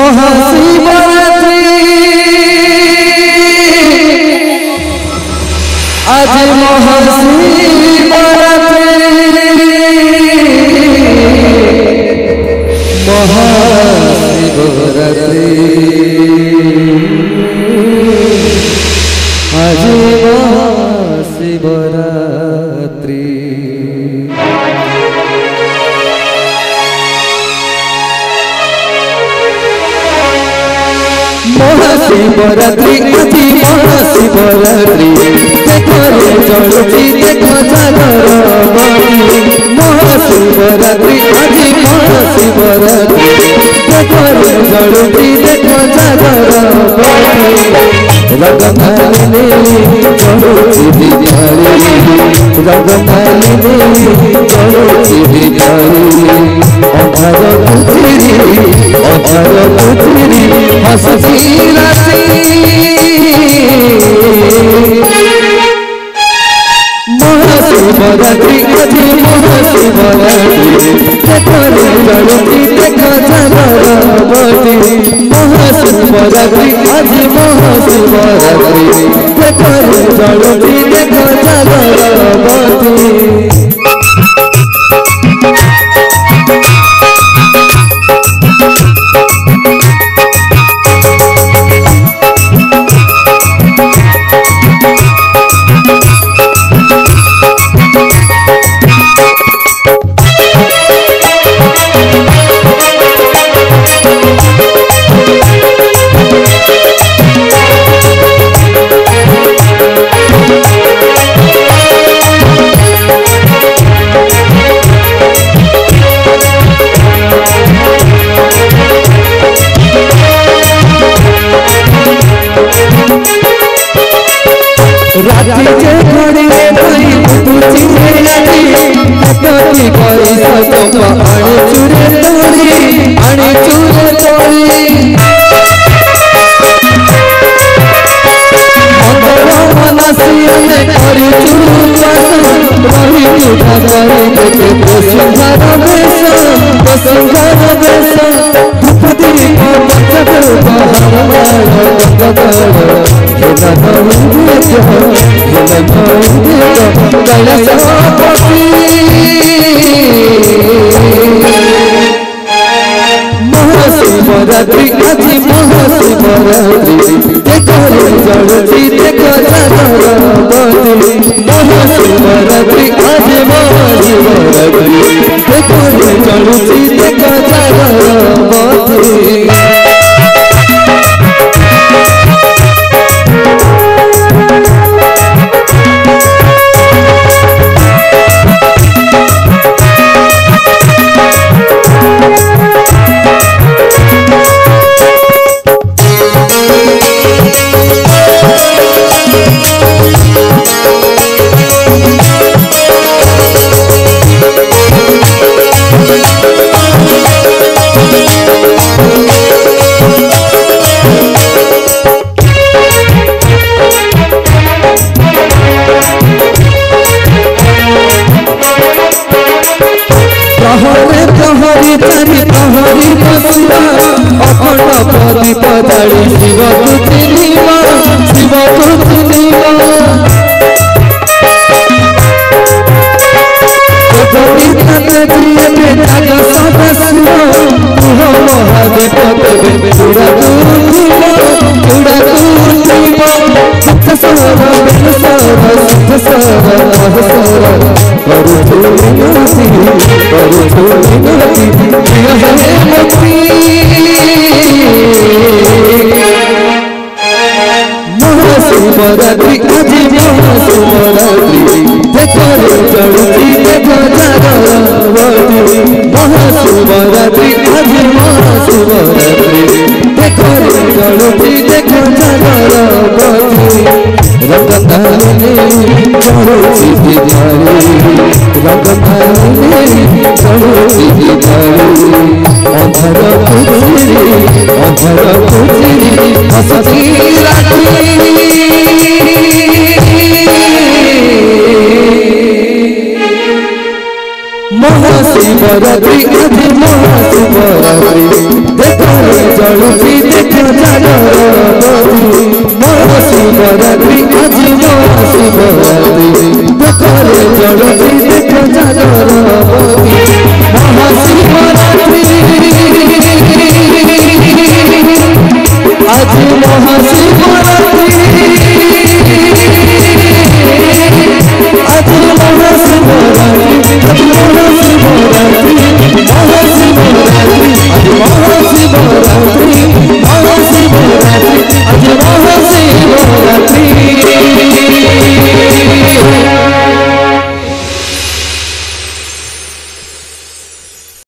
महाशिवरात्रि आज महाशिवरात्रि महाशिवरात्रि आज महाशिवरात्रि महाशिवरात्रि अति महाशिवरात्रि देखो रे जलती देखो जागरबाती महाशिवरात्रि अति महाशिवरात्रि देखो रे जलती देखो जागरबाती रंग थाली जलती दिखारी रंग थाली जलती दिखारी अंधार पुत्री हंसती राती महाशिवरात्रि अति महाशिवरात्रि देखो रे जलती देखो जागरबाती महाशिवरात्रि अति महाशिवरात्रि देखो रे जलती देखो जागरबाती राती जे घड़ी भाई तुझी राती कतली कोई सतो आणे चूरे तोड़ी अंदर मनसिया ने करी चूपास रही तुझा करे के सुंदर बेस धुपदी को बचत महाशिवरात्रि अति महाशिवरात्रि देखो रे जलती देखो जागरबाती महाशिवरात्रि अति महाशिवरात्रि देखो रे जलती देखो जागरबाती प्रहरी चारी प्रहरी बसुआ अखंड प्रदीप जाली शिव को चिन्हिबा जाग सदस्व महादीप देवे चूड़ा महाशिवरात्रि अति महाशिवरात्रि देखो रे जलती देखो जागरबाती महाशिवरात्रि अति महाशिवरात्रि देखो रे जलती देखो जागरबाती रंग थाली जलती दिखारी रंग थाली जलती दिखारी अंधार पुत्री हंसती राती महाशिवरात्रि आज महाशिवरात्रि देखो जलुची देखो जागरती महाशिवरात्रि आज महाशिवरात्रि देखो जलुची